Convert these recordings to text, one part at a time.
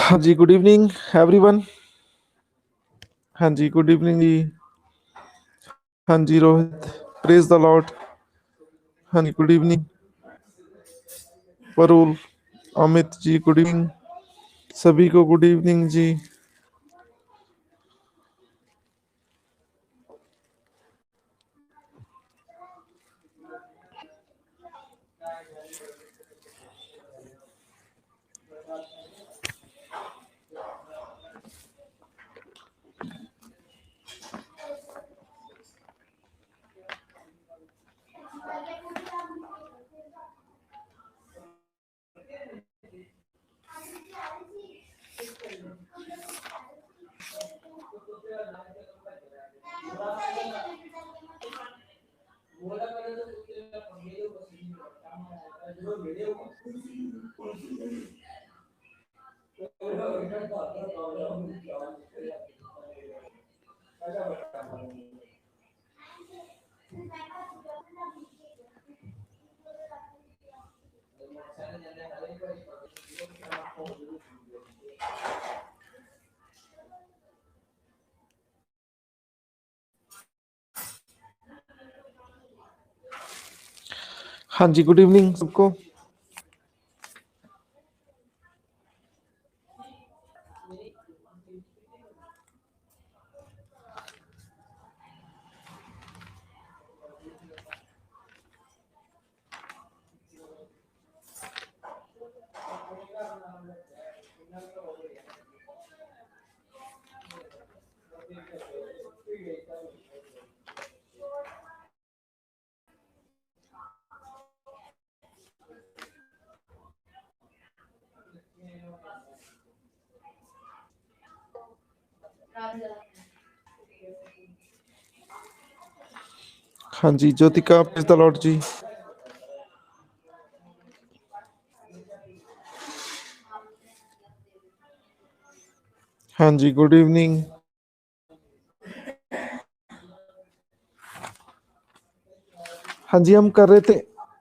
हाँ जी, good evening everyone. हाँ जी, good evening जी। हाँ जी रोहित, प्रेज द लॉर्ड। हाँ जी, good evening वरुल, Amit ji, good evening सभी को, गुड इवनिंग जी। हाँ जी, गुड इवनिंग सबको। हाँ जी, ज्योतिका, प्रेज द लॉर्ड जी। हाँ जी, गुड इवनिंग। हाँ जी, हम कर रहे थे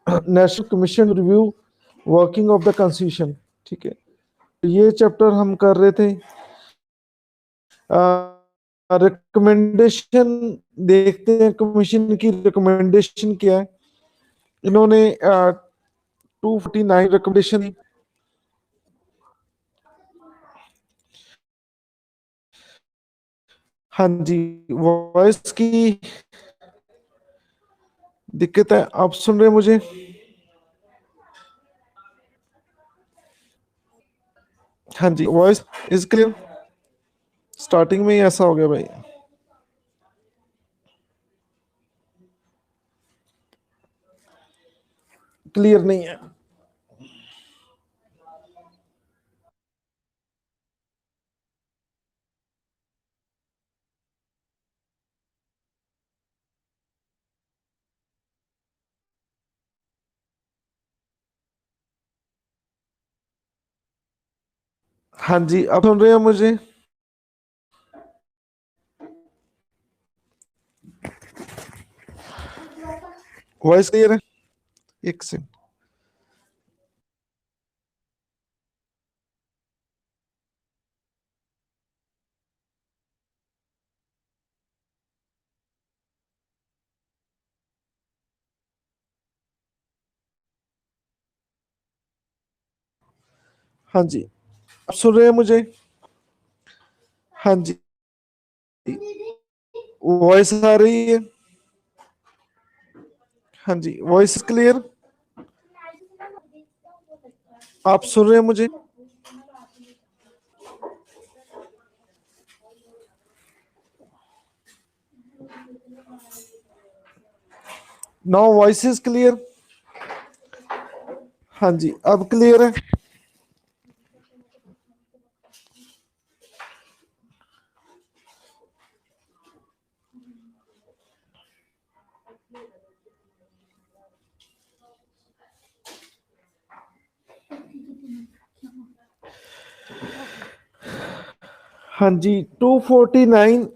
national commission review working of the constitution. ठीक है, ये चैप्टर हम कर रहे थे। रिकमेंडेशन देखते हैं, कमीशन की रिकमेंडेशन क्या है। इन्होंने 249 रिकमेंडेशन। हाँ जी, वॉइस की दिक्कत है, आप सुन रहे हैं मुझे? हाँ जी, वॉइस इज क्लियर। स्टार्टिंग में ही ऐसा हो गया भाई, क्लियर नहीं है। हाँ जी, अब सुन रहे हैं मुझे? वॉइस क्लियर है? एक सेकंड। हाँ जी, अब सुन रहे हैं मुझे? हाँ जी, वॉइस आ रही है? हाँ जी, वॉइस क्लियर, आप सुन रहे हैं मुझे? Now voice is clear. हाँ जी, अब क्लियर है। हाँ जी, 249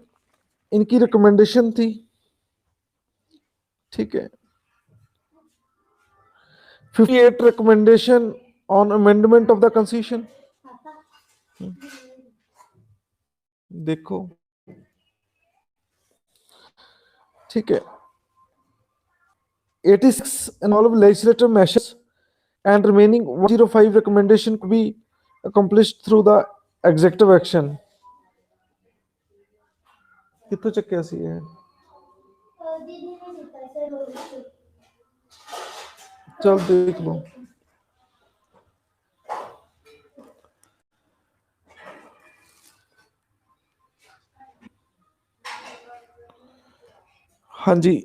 इनकी रिकमेंडेशन थी। ठीक है, 58 recommendation on amendment of the constitution. देखो, ठीक है, 86 involve legislative measures and remaining 105 recommendation could be accomplished through the executive action। कितों चक्या सी है, चल देख लो। हाँ जी,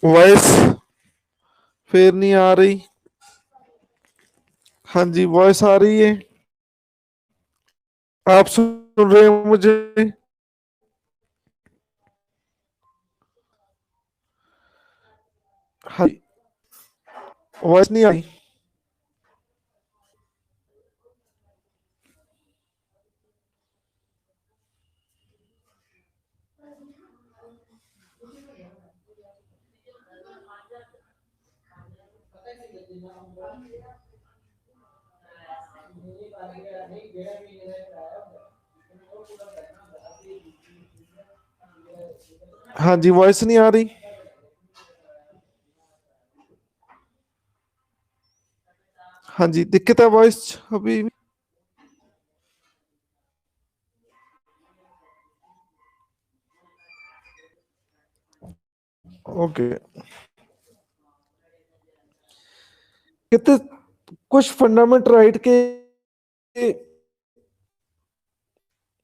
वॉइस फिर नहीं आ रही। हाँ जी, वॉइस आ रही है, आप सुन रहे हो मुझे? हाँ, वॉइस नहीं आई। हाँ जी, वॉइस नहीं आ रही। हाँ जी, दिक्कत है वॉइस अभी। ओके, कहते कुछ फंडामेंट राइट के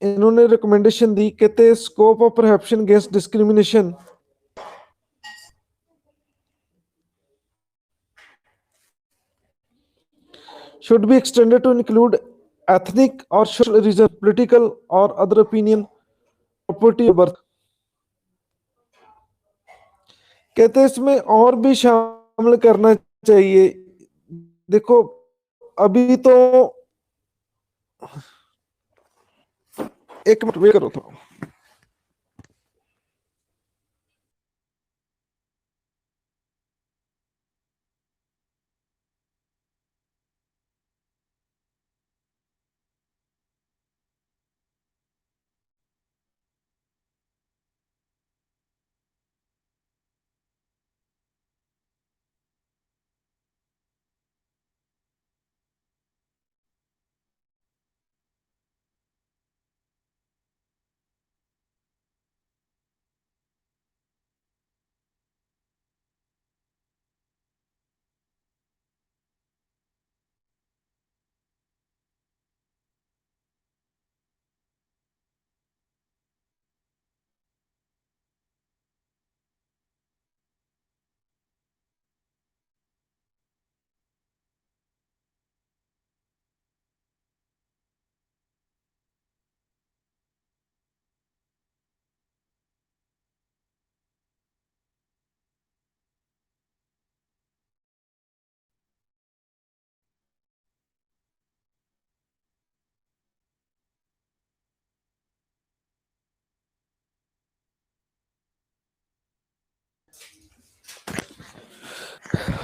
इन्होंने रिकमेंडेशन दी, कहते scope of prohibition against discrimination should be extended to include ethnic or social reason, political or other opinion, property or birth। कहते हैं इसमें और भी शामिल करना चाहिए। देखो, अभी तो एक मिनट वेट करो तो।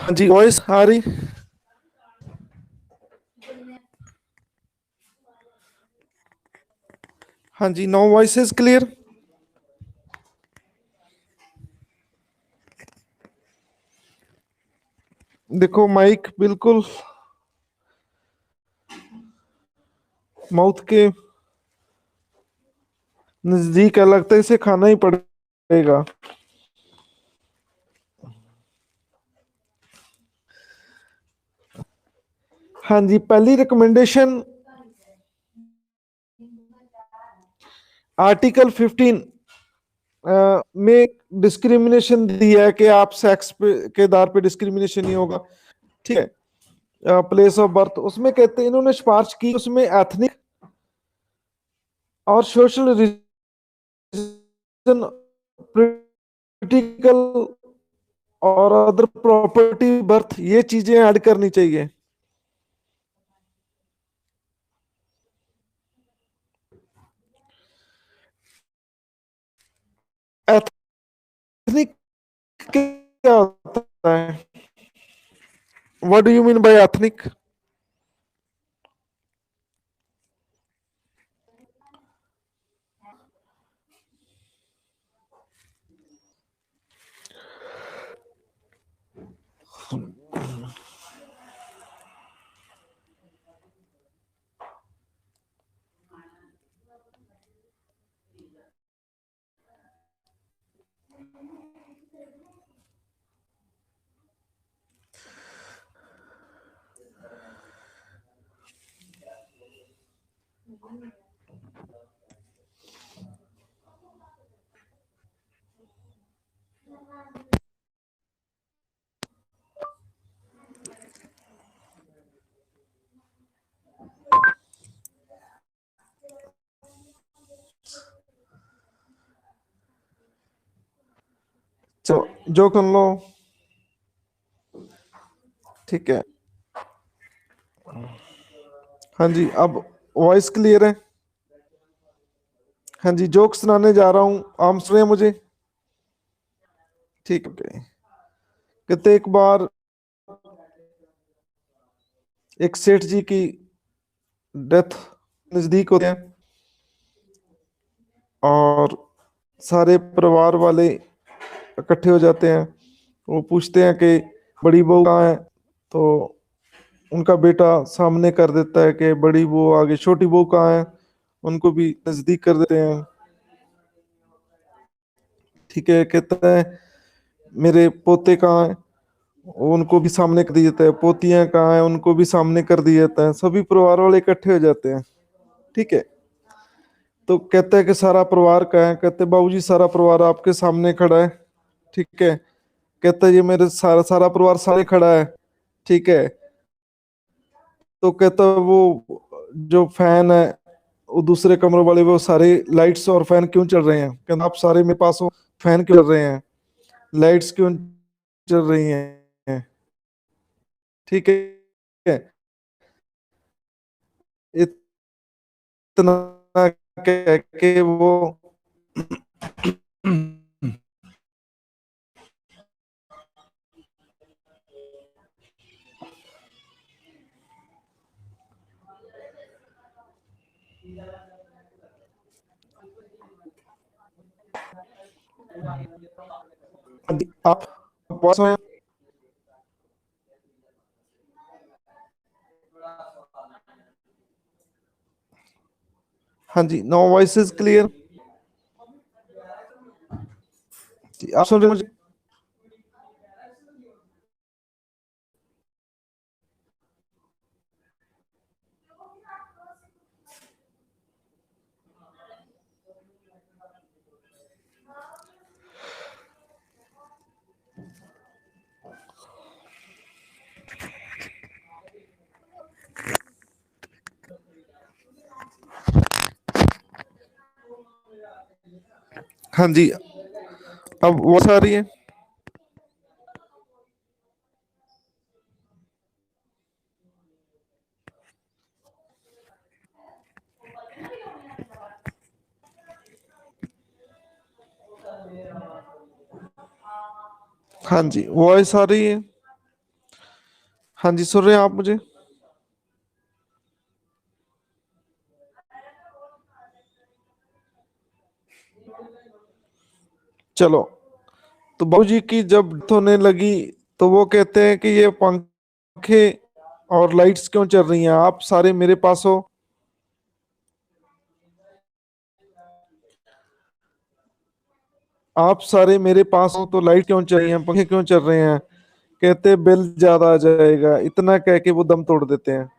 हाँ जी, वॉइस आ रही। हाँ जी, नो वॉइस इज क्लियर। देखो, माइक बिल्कुल माउथ के नजदीक है, लगता है इसे खाना ही पड़ेगा। हाँ जी, पहली रिकमेंडेशन आर्टिकल 15 में डिस्क्रिमिनेशन दिया है कि आप सेक्स पे के आधार पे डिस्क्रिमिनेशन नहीं होगा। ठीक है, प्लेस ऑफ बर्थ उसमें कहते हैं, इन्होंने सिफारिश की उसमें एथनिक और सोशल रीजन, पॉलिटिकल और अदर प्रॉपर्टी बर्थ, ये चीजें ऐड करनी चाहिए। एथनिक क्या होता है? What do you mean by ethnic? चलो जो कर लो। ठीक है। हाँ जी, अब वॉइस क्लियर है? हाँ जी, जोक सुनाने जा रहा हूँ, आप सुन रहे हैं मुझे? ठीक है। कहते एक बार एक सेठ जी की डेथ नजदीक होते हैं, और सारे परिवार वाले इकट्ठे हो जाते हैं। वो पूछते हैं कि बड़ी बहू कहाँ है? तो उनका बेटा सामने कर देता है कि बड़ी बहू आगे, छोटी बहू कहाँ है? उनको भी नजदीक कर देते हैं। ठीक है, कहता है मेरे पोते कहाँ हैं? उनको भी सामने कर दिया जाता है। पोतियां कहाँ हैं? उनको भी सामने कर दिया जाता है। सभी परिवार वाले इकट्ठे हो जाते हैं। ठीक है, तो कहता है कि सारा परिवार कहाँ है? कहते बाबूजी सारा परिवार आपके सामने खड़ा है। ठीक है, कहता है ये मेरे सारा सारा परिवार सामने खड़ा है। ठीक है, तो कहता है वो जो फैन है, वो दूसरे कमरे वाले, वो सारे लाइट्स और फैन क्यों चल रहे हैं? कहता आप सारे मेरे पास हो, फैन क्यों चल रहे हैं, लाइट्स क्यों चल रही हैं? ठीक है, इतना कह के वो आप पास में? हाँ जी, नो वॉइस इज क्लियर? आप सुन रहे हैं मुझे? हाँ जी, अब वॉइस आ रही है? हाँ जी, वॉइस आ रही है? हाँ जी, सुन रहे हैं आप मुझे? चलो, तो बाबूजी की जब डेथ होने लगी, तो वो कहते हैं कि ये पंखे और लाइट्स क्यों चल रही हैं? आप सारे मेरे पास हो, आप सारे मेरे पास हो, तो लाइट क्यों चल रही हैं, पंखे क्यों चल रहे हैं? कहते बिल ज्यादा आ जाएगा। इतना कह के वो दम तोड़ देते हैं।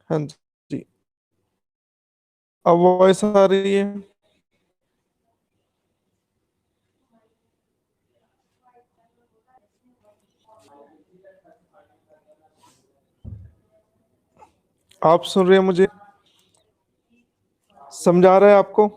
हाँ जी, अब वॉइस आ रही है? आप सुन रहे हैं मुझे? समझा रहा है आपको?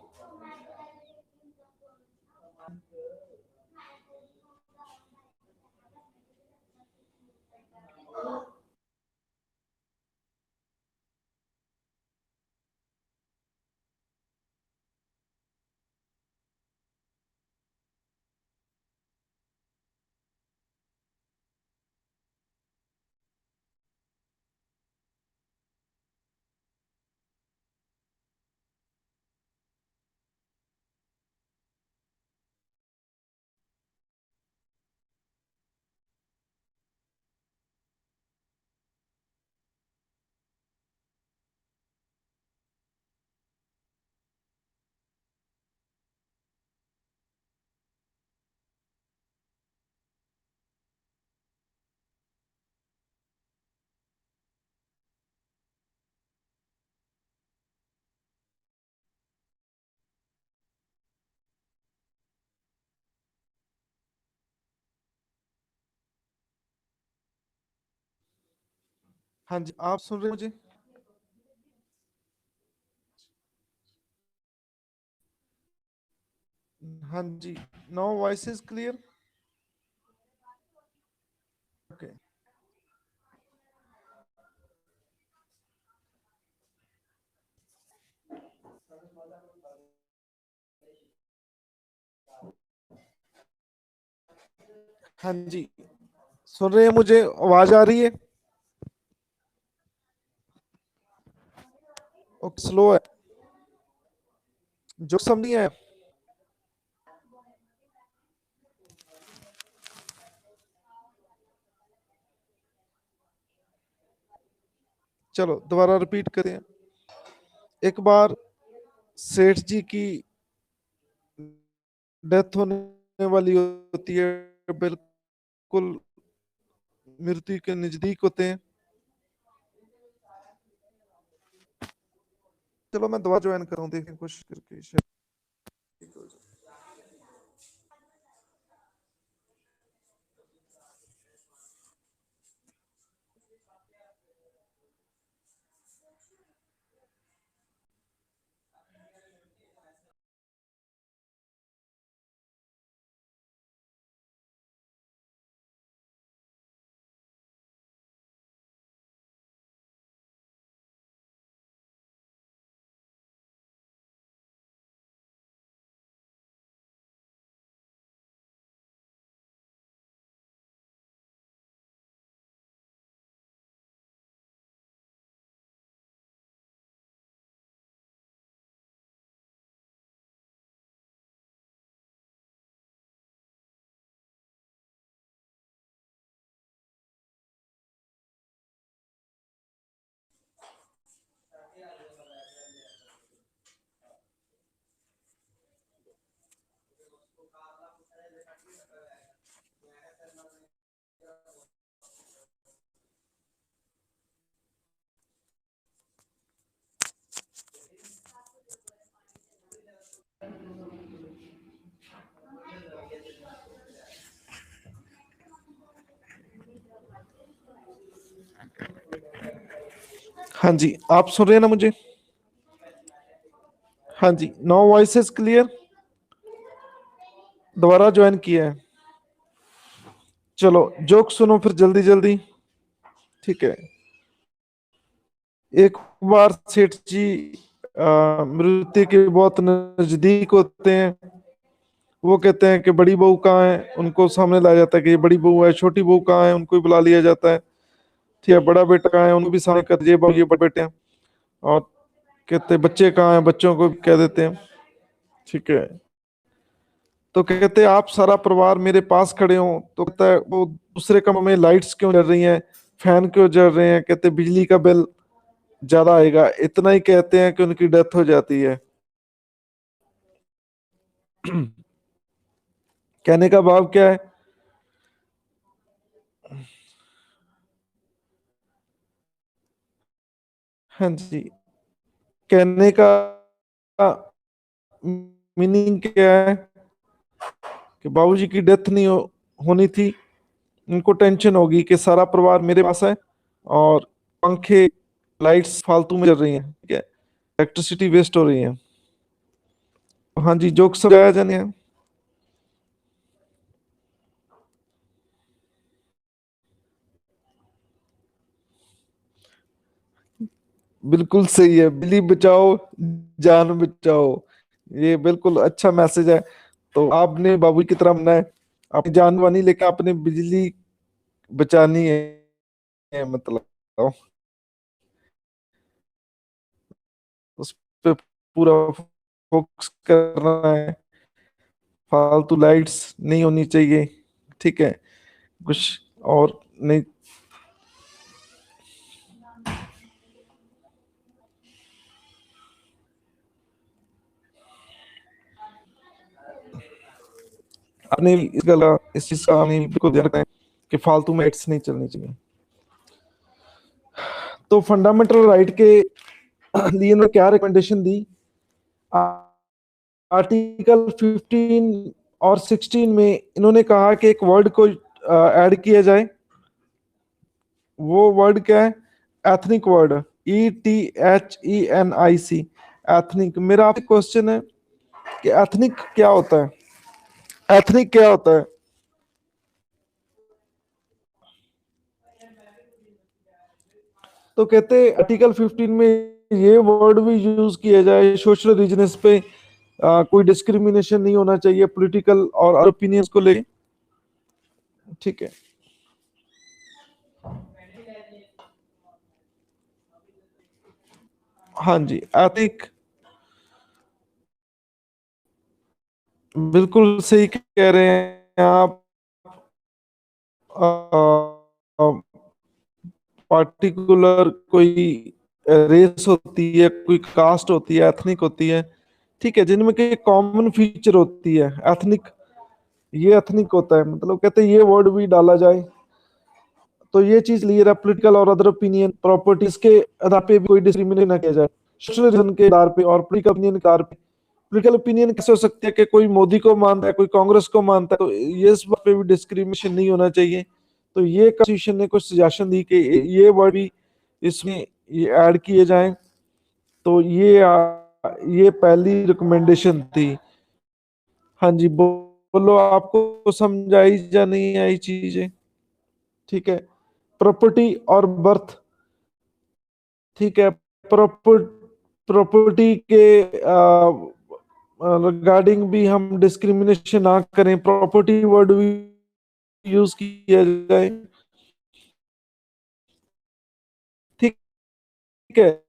हाँ जी, आप सुन रहे हैं मुझे? हाँ जी, now voice is clear. Okay. हाँ जी, सुन रहे हैं मुझे? आवाज आ रही है? ओके, स्लो है जो सब नहीं है। चलो दोबारा रिपीट करें। एक बार सेठ जी की डेथ होने वाली होती है, बिल्कुल मृत्यु के नजदीक होते हैं। चलो मैं दवा ज्वाइन कर रहा हूँ, देखें कोशिश करके शायद ठीक हो जाए। हाँ जी, आप सुन रहे हैं ना मुझे? हाँ जी, नाउ वॉइस इज क्लियर। दोबारा ज्वाइन किया है। चलो जोक सुनो फिर जल्दी जल्दी। ठीक है। एक बार सेठ जी मृत्यु के बहुत नजदीक होते हैं। वो कहते हैं कि बड़ी बहू कहाँ है, उनको सामने लाया जाता है कि ये बड़ी बहू है। छोटी बहू कहाँ है, उनको भी बुला लिया जाता है। ठीक है। बड़ा बेटा कहाँ है, उनको भी सामने कर, ये बहू ये बड़े बेटे हैं। और कहते हैं बच्चे कहाँ हैं, बच्चों को भी कह देते हैं। ठीक है। तो कहते हैं आप सारा परिवार मेरे पास खड़े हो। तो कहता है वो दूसरे कमरे में लाइट्स क्यों जल रही हैं, फैन क्यों जल रहे हैं? कहते हैं बिजली का बिल ज्यादा आएगा। इतना ही कहते हैं कि उनकी डेथ हो जाती है। कहने का भाव क्या है? हाँ जी, कहने का मीनिंग क्या है कि बाबूजी की डेथ नहीं होनी थी। उनको टेंशन होगी कि सारा परिवार मेरे पास है और पंखे लाइट्स फालतू में जल रही हैं। ठीक है, इलेक्ट्रिसिटी वेस्ट हो रही है। हाँ जी, जोक सब आया जाने हैं। बिल्कुल सही है, बिजली बचाओ जान बचाओ। ये बिल्कुल अच्छा मैसेज है। तो आपने बाबू की तरह बनना है, अपनी जान बनी लेकिन आपने बिजली बचानी है, मतलब उस पे पूरा फोकस करना है। फालतू लाइट्स नहीं होनी चाहिए। ठीक है, कुछ और नहीं। आपने इस चीज का आपने बिल्कुल ध्यान रखना है कि फालतू में लाइट्स नहीं चलनी चाहिए। तो फंडामेंटल राइट के लिए इन्होंने क्या रिकमेंडेशन दी? आर्टिकल 15 और 16 में इन्होंने कहा कि एक वर्ड को ऐड किया जाए। वो वर्ड क्या है? Ethnic word, ETHENIC, ethnic. मेरा आपसे क्वेश्चन है कि एथनिक क्या होता है? एथनिक क्या होता है? तो कहते हैं आर्टिकल 15 में ये वर्ड भी यूज किया जाए, सोशल रीजनस पे कोई डिस्क्रिमिनेशन नहीं होना चाहिए पॉलिटिकल और ओपिनियंस को लेके। ठीक है। हाँ जी, एथिक, बिल्कुल सही कह रहे हैं आप। पार्टिकुलर कोई रेस होती है, कोई कास्ट होती है, एथनिक होती है, ठीक है, जिनमें की कॉमन फीचर होती है एथनिक, ये एथनिक होता है। मतलब कहते हैं ये वर्ड भी डाला जाए तो ये चीज क्लियर है। पॉलिटिकल और अदर ओपिनियन प्रॉपर्टीज के आधार पे भी कोई डिस्क्रिमिनेट ना किया जाए, सोशल रीजन के आधार पे और पॉलिटिकल ओपिनियन के आधार पे। पॉलिटिकल ओपिनियन कैसे हो सकती है कि कोई मोदी को मानता है, कोई कांग्रेस को मानता है, तो ये इस बात पे भी डिस्क्रिमिनेशन नहीं होना चाहिए। तो ये कॉन्स्टिट्यूशन ने कुछ सजेशन दी कि ये वर्ड भी इसमें ये ऐड किए जाएं। तो ये पहली रिकमेंडेशन थी। हाँ जी, बोलो, आपको समझ आई या नहीं आई चीजें? ठीक है। प्रॉपर्टी और बर्थ, ठीक है। प्रॉपर प्रॉपर्टी के रिगार्डिंग भी हम डिस्क्रिमिनेशन ना करें, प्रॉपर्टी वर्ड भी यूज किया जाए। ठीक है।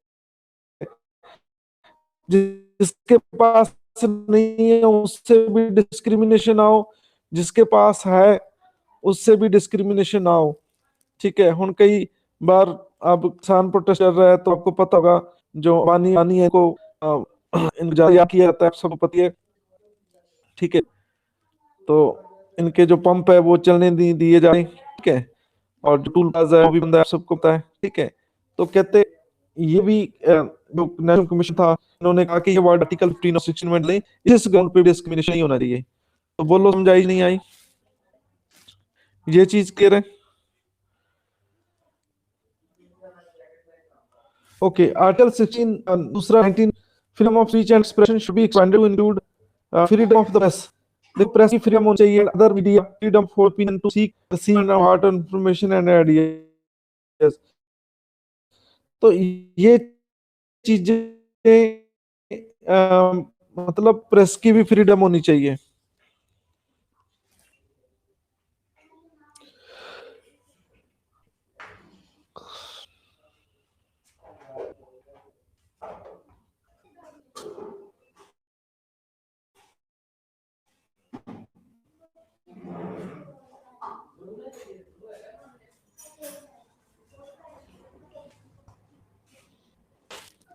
जिसके पास नहीं है उससे भी डिस्क्रिमिनेशन आओ, जिसके पास है उससे भी डिस्क्रिमिनेशन आओ। ठीक है। ਹੁਣ कई बार अब किसान प्रोटेस्ट कर रहा है तो आपको पता होगा, जो पानी पानी है को इंतजार किया जाता है, आप सबको पता है। ठीक है। तो इनके जो पंप है वो चलने दिए जा रहे हैं। ठीक है। और जो टूल प्लाजा है वो भी बंदा है, आप सबको पता है। ठीक है। तो कहते ये भी जो नेशनल कमीशन था, इन्होंने कहा कि ये वर्ड आर्टिकल 15 और 16 में लें, इस ग्राउंड पे डिस्क्रिमिनेशन नहीं होना चाहिए। तो बोलो, समझाई नहीं आई ये चीज? क्लियर है? ओके। आर्टिकल 16 दूसरा 19, freedom of speech and expression should be expanded to include freedom of the press. The press की फ्रीडम होनी चाहिए, other media freedom for opinion to seek receive and heart information and ideas. तो ये चीजें मतलब press की भी freedom होनी चाहिए।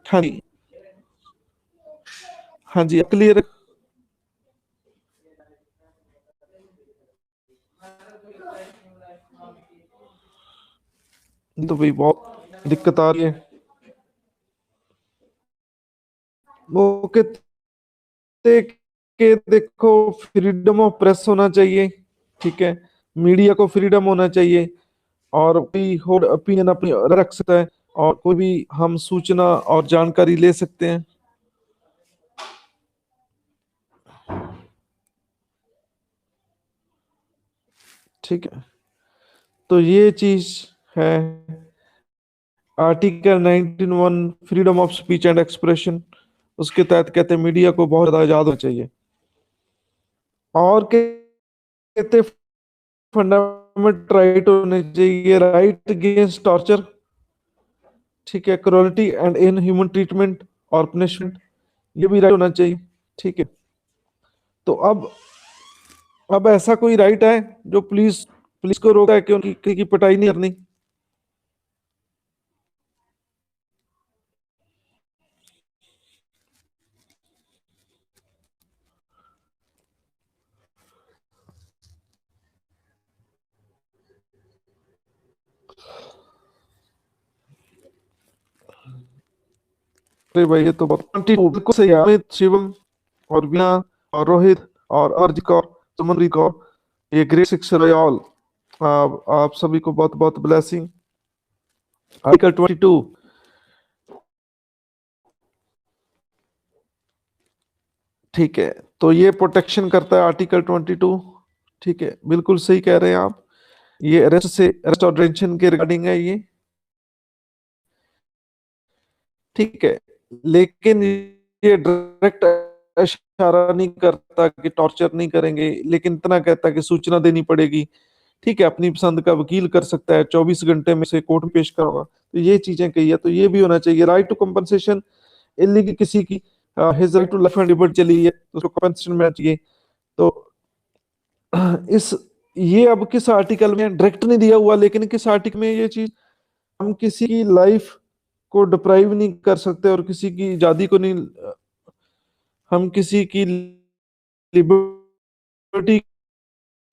हाँ जी, हाँ जी, क्लियर। तो भाई बहुत दिक्कत आ रही है। वो कहते कि देखो, फ्रीडम ऑफ प्रेस होना चाहिए। ठीक है। मीडिया को फ्रीडम होना चाहिए, और कोई और ओपिनियन अपनी रख सकता है, और कोई भी हम सूचना और जानकारी ले सकते हैं। ठीक है। तो ये चीज है article 19(1), freedom of speech and expression. उसके तहत कहते हैं मीडिया को बहुत ज्यादा आजाद होना चाहिए। और कहते फंडामेंटल राइट होने चाहिए, राइट अगेंस्ट टॉर्चर। ठीक है। क्रूरटी एंड इनह्यूमन ट्रीटमेंट और पनिशमेंट, ये भी राइट होना चाहिए। ठीक है। तो अब ऐसा कोई राइट है जो पुलिस पुलिस को रोका है कि उनकी किसी की पिटाई नहीं करनी? अरे भाई, ये तो बहुत 22 बिल्कुल सही है। अमित, शिवम और वीना और रोहित और अर्ज कौर, सुमनप्रीत कौर, ये ग्रेट 6 रॉयल। आप सभी को बहुत बहुत ब्लेसिंग। आर्टिकल 22, ठीक है, तो ये प्रोटेक्शन करता है आर्टिकल 22। ठीक है, बिल्कुल सही कह रहे हैं आप। ये अरेस्ट और डिटेंशन के रिगार्डिंग है ये। ठीक है, लेकिन ये डायरेक्ट इशारा नहीं करता कि टॉर्चर नहीं करेंगे, लेकिन इतना कहता है कि सूचना देनी पड़ेगी। ठीक है, अपनी पसंद का वकील कर सकता है, 24 घंटे में से कोर्ट में पेश करोगा, तो ये चीजें कही है, तो ये भी होना चाहिए। राइट टू कंपनसेशन, इलीगल किसी की his right to life and liberty चली है तो उसको कंपनसेशन मिलना चाहिए। तो इस ये अब किस आर्टिकल में डायरेक्ट नहीं दिया हुआ, लेकिन किस आर्टिकल में ये चीज, हम किसी की लाइफ को डिप्राइव नहीं कर सकते और किसी की आजादी को नहीं, हम किसी की लिबर्टी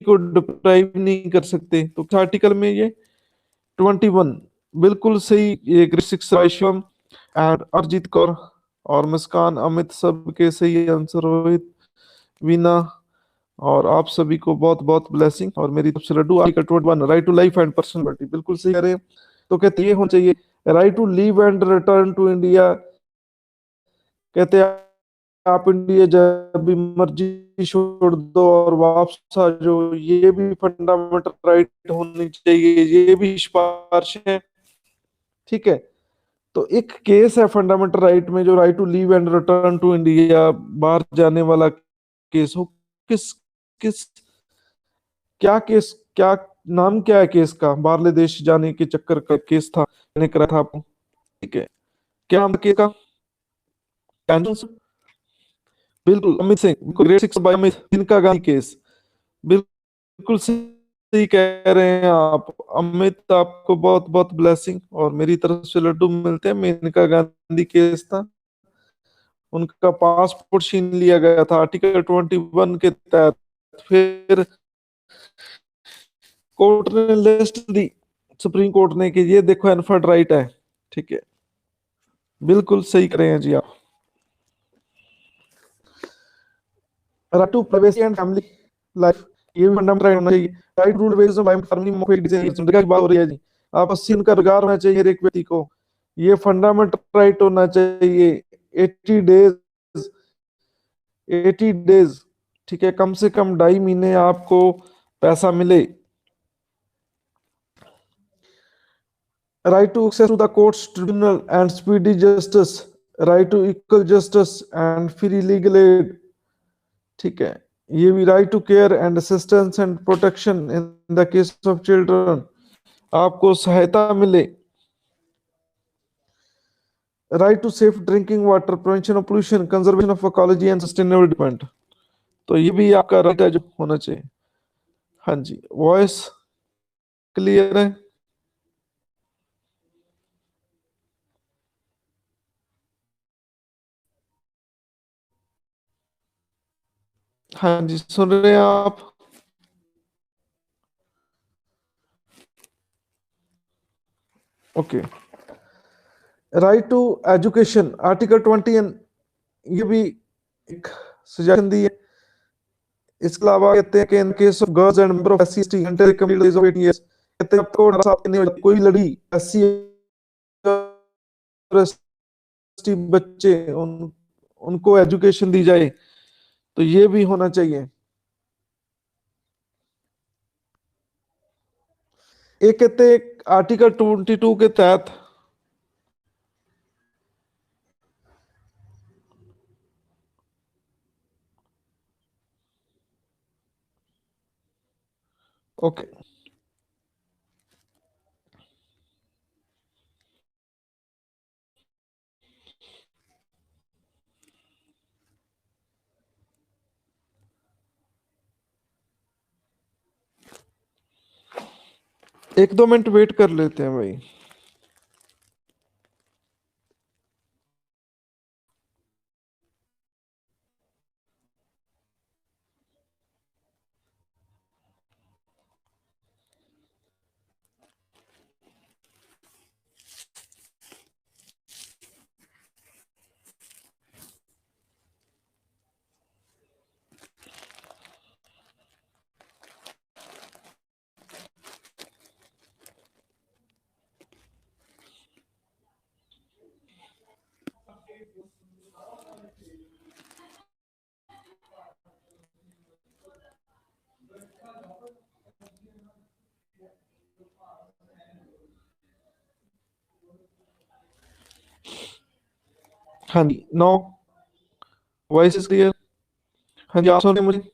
को डिप्राइव नहीं कर सकते। तो किस आर्टिकल में ये 21, बिल्कुल सही। ये ग्रिसिक्स शिवम एंड अरजीत कौर और मुस्कान अमित सब के सही आंसर, रोहित, वीना और आप सभी को बहुत बहुत ब्लेसिंग। और मेरी तरफ से लड्डू। Article 21, right to life and personal liberty, बिल्कुल सही कह रहे हैं। तो कहते ये होना चाहिए, right to leave and return to India, कहते हैं आप इंडिया जब भी मर्जी छोड़ दो और वापस आ जाओ, ये भी फंडामेंटल राइट होनी चाहिए, ये भी सिफारिश है। ठीक है, तो एक केस है फंडामेंटल राइट में, जो right to leave and return to India, बाहर जाने वाला केस हो, किस किस क्या केस, क्या नाम क्या है केस का, बाहरले देश जाने के चक्कर का केस था, मैंने करा था आपको। ठीक है, क्या नाम था केस का? बिल्कुल अमित सिंह, ग्रेड 6 बाय अमित, इनका गांधी केस। बिल्कुल सही कह रहे हैं आप अमित, आपको बहुत बहुत ब्लेसिंग और मेरी तरफ से लड्डू मिलते हैं। मेनका गांधी केस था, उनका पासपोर्ट छीन लिया गया था आर्टिकल 21 के तहत। फिर कोर्ट ने लिस्ट दी, सुप्रीम कोर्ट ने, कि ये देखो एनफर्ड राइट है। ठीक है, बिल्कुल सही कर रहे हैं जी आप। Right to privacy and family life, ये भी फंडामेंटल राइट होना चाहिए। Right rule based on family की बात हो रही है जी, आपस में उनका रोजगार होना चाहिए हर एक व्यक्ति को, ये फंडामेंटल राइट होना चाहिए। 80 डेज, 80 डेज, ठीक है, कम से कम 2.5 महीने आपको पैसा मिले। Right to access to the courts tribunal and speedy justice, right to equal justice and free legal aid. ठीक है, ये भी right to care and assistance and protection in the case of children, आपको सहायता मिले। Right to safe drinking water, prevention of pollution, conservation of ecology and sustainable development, तो ये भी आपका राइट है जो होना चाहिए। हाँ जी, वॉइस क्लियर है? हाँ जी, सुन रहे हैं आप? Okay, right to education article 20, ये भी एक सजेशन दी है। इसके अलावा कहते हैं कि in case of girls and member of SC ST enter complete age of 18 years, कहते हैं अब तो 18 साल की नहीं हो जाती कोई लड़ी एससी एसटी बच्चे, उनको एजुकेशन दी जाए, तो ये भी होना चाहिए। एक कहते हैं आर्टिकल 22 के तहत, ओके, एक दो मिनट वेट कर लेते हैं भाई। हाँ जी, नो, वॉइस इज क्लियर। हाँ जी, आप सुन रहे हैं मुझे?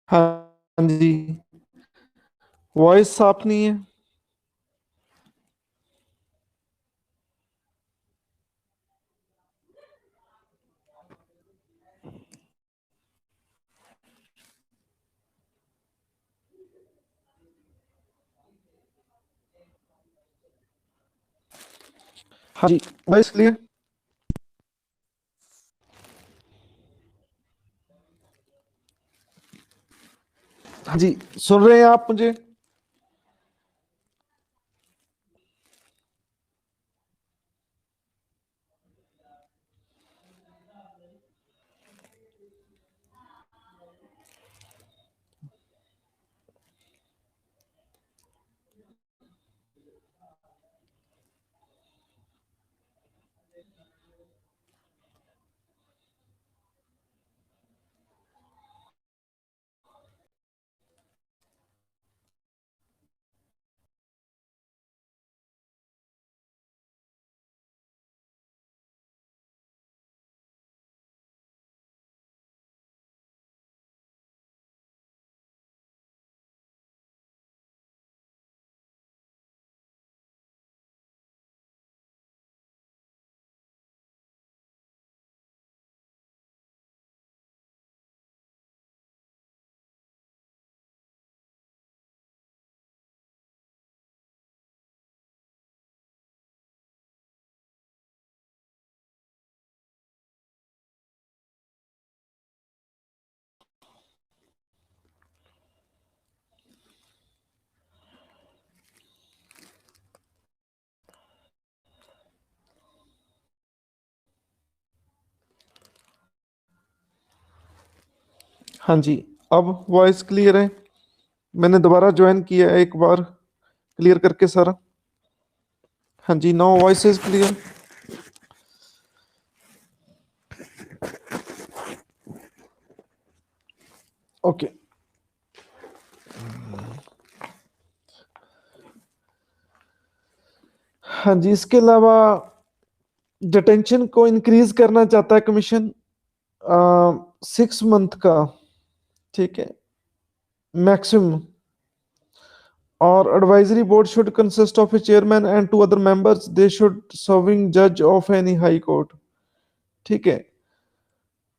हाँ जी, वॉइस साफ नहीं है। हाँ जी, वॉइस क्लियर। हाँ जी, सुन रहे हैं आप मुझे? हाँ जी, अब वॉइस क्लियर है। मैंने दोबारा ज्वाइन किया है, एक बार क्लियर करके सारा। हाँ जी, no, voice is clear. Okay. हाँ जी, इसके अलावा डिटेंशन को इंक्रीज करना चाहता है कमीशन 6 मंथ का, ठीक है, मैक्सिमम। और advisory board should consist of A chairman and 2 other members, they should serving जज ऑफ एनी हाई कोर्ट। ठीक है,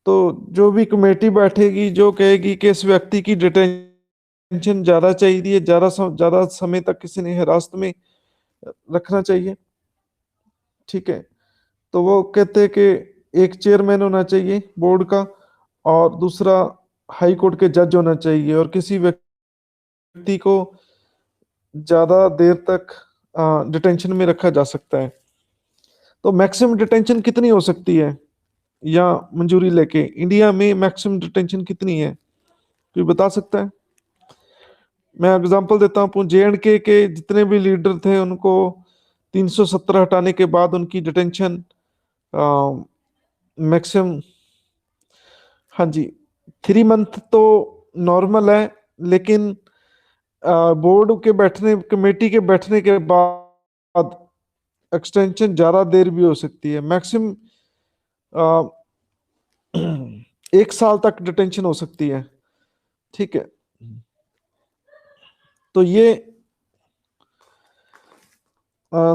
तो जो भी कमेटी बैठेगी जो कहेगी कि इस व्यक्ति की डिटेंशन ज्यादा चाहिए, ज्यादा समय तक किसी ने हिरासत में रखना चाहिए, ठीक है, तो वो कहते हैं कि एक चेयरमैन होना चाहिए बोर्ड का, और दूसरा हाई कोर्ट के जज होना चाहिए, और किसी व्यक्ति को ज्यादा देर तक डिटेंशन में रखा जा सकता है। तो मैक्सिमम डिटेंशन कितनी हो सकती है, या मंजूरी लेके इंडिया में मैक्सिमम डिटेंशन कितनी है, कोई बता सकता है? मैं एग्जांपल देता हूँ, जे एंड के जितने भी लीडर थे उनको 317 हटाने के बाद उनकी डिटेंशन मैक्सिमम, हाँ जी, 3 मंथ तो नॉर्मल है, लेकिन बोर्ड के बैठने, कमेटी के बैठने के बाद एक्सटेंशन ज्यादा देर भी हो सकती है, मैक्सिमम 1 साल तक डिटेंशन हो सकती है, ठीक है। तो ये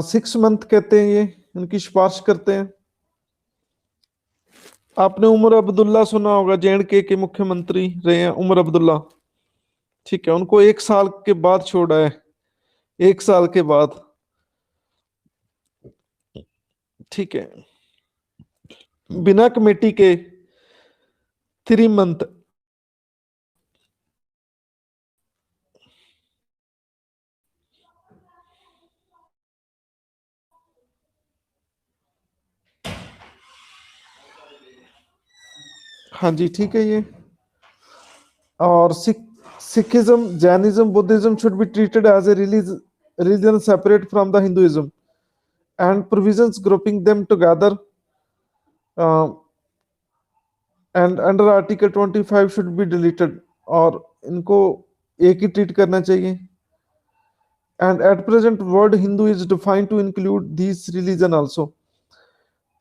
6 मंथ कहते हैं, ये इनकी सिफारिश करते हैं। आपने उमर अब्दुल्ला सुना होगा, जेएंडके के मुख्यमंत्री रहे हैं उमर अब्दुल्ला। ठीक है, उनको 1 साल के बाद छोड़ा है, 1 साल के बाद। ठीक है, बिना कमेटी के 3 मंथ। हाँ जी, ठीक है ये। और Sikhism, Jainism, Buddhism should be treated as a religion separate from the Hinduism, and provisions grouping them together and under Article 25 should be deleted, और इनको एक ही ट्रीट करना चाहिए। And at present word Hindu is defined to include this religion also.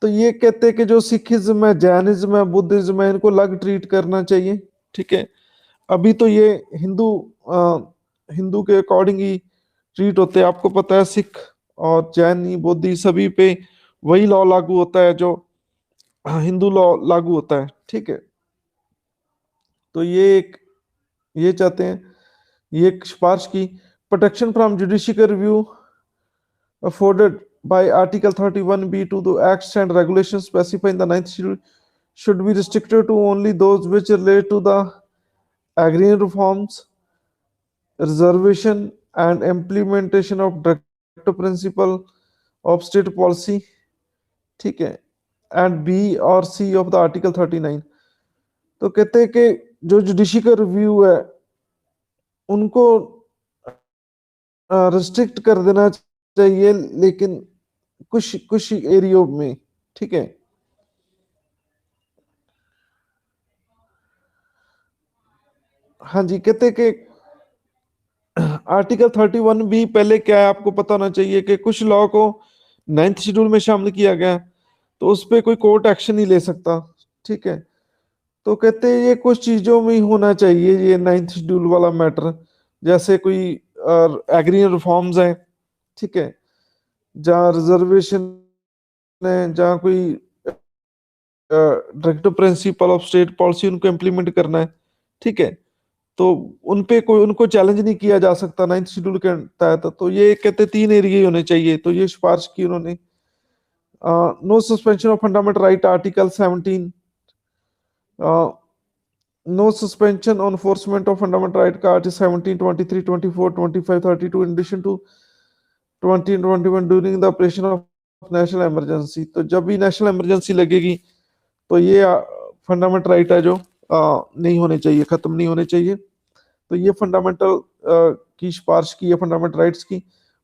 तो ये कहते हैं कि जो सिखिज्म है, जैनिज्म है, बुद्धिज्म है, इनको अलग ट्रीट करना चाहिए। ठीक है, अभी तो ये हिंदू हिंदू के अकॉर्डिंग ही ट्रीट होते हैं। आपको पता है सिख और जैनी बौद्धि सभी पे वही लॉ लागू होता है जो हिंदू लॉ लागू होता है। ठीक है, तो ये चाहते हैं, ये एक सिफारिश की, protection from judicial review afforded by Article 31B to the acts and regulations specified in the ninth schedule should be restricted to only those which relate to the agrarian reforms, reservation and implementation of directive principle of state policy। ठीक है, and B और सी of the article 39। तो कहते हैं कि जो judicial review है उनको रिस्ट्रिक्ट कर देना चाहिए, लेकिन कुछ कुछ एरियो में। ठीक है, हाँ जी, कहते हैं कि आर्टिकल 31 भी पहले क्या है आपको पता होना चाहिए कि कुछ लॉ को 9th शेड्यूल में शामिल किया गया, तो उस पर कोई कोर्ट एक्शन नहीं ले सकता। ठीक है, तो कहते हैं ये कुछ चीजों में ही होना चाहिए ये 9th शेड्यूल वाला मैटर, जैसे कोई एग्रीन रिफॉर्म्स है। ठीक है, जहाँ रिजर्वेशन है, जहाँ कोई directive principle of state policy उनको इम्प्लीमेंट करना है। ठीक है, तो उनपे कोई उनको चैलेंज नहीं किया जा सकता 9th शेड्यूल के तहत। तो ये कहते 3 एरिया ही होने चाहिए, तो ये सिफारिश की उन्होंने। No suspension of fundamental right article 17, no suspension on enforcement of fundamental right का article 17, 23, 24, 25, 32 in addition to 20 and 21 during the operation of national emergency. तो जब भी नेशनल इमरजेंसी लगेगी तो ये फंडामेंटल राइट है जो नहीं होने चाहिए, खत्म नहीं होने चाहिए। तो ये फंडामेंटल की सिफारिश की है, फंडामेंटल राइट्स की।